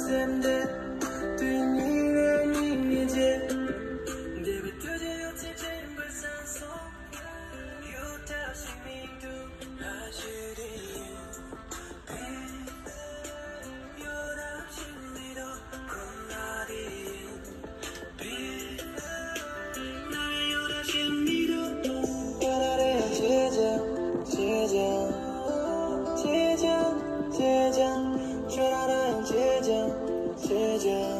xem đến tuy nhiên em nhìn về để biết tôi đi ở trên bờ sông sông yêu ta sinh命都还是第一有到心里头空哪里那边有到心里头有到的倔强倔强倔强倔强倔大的倔强倔强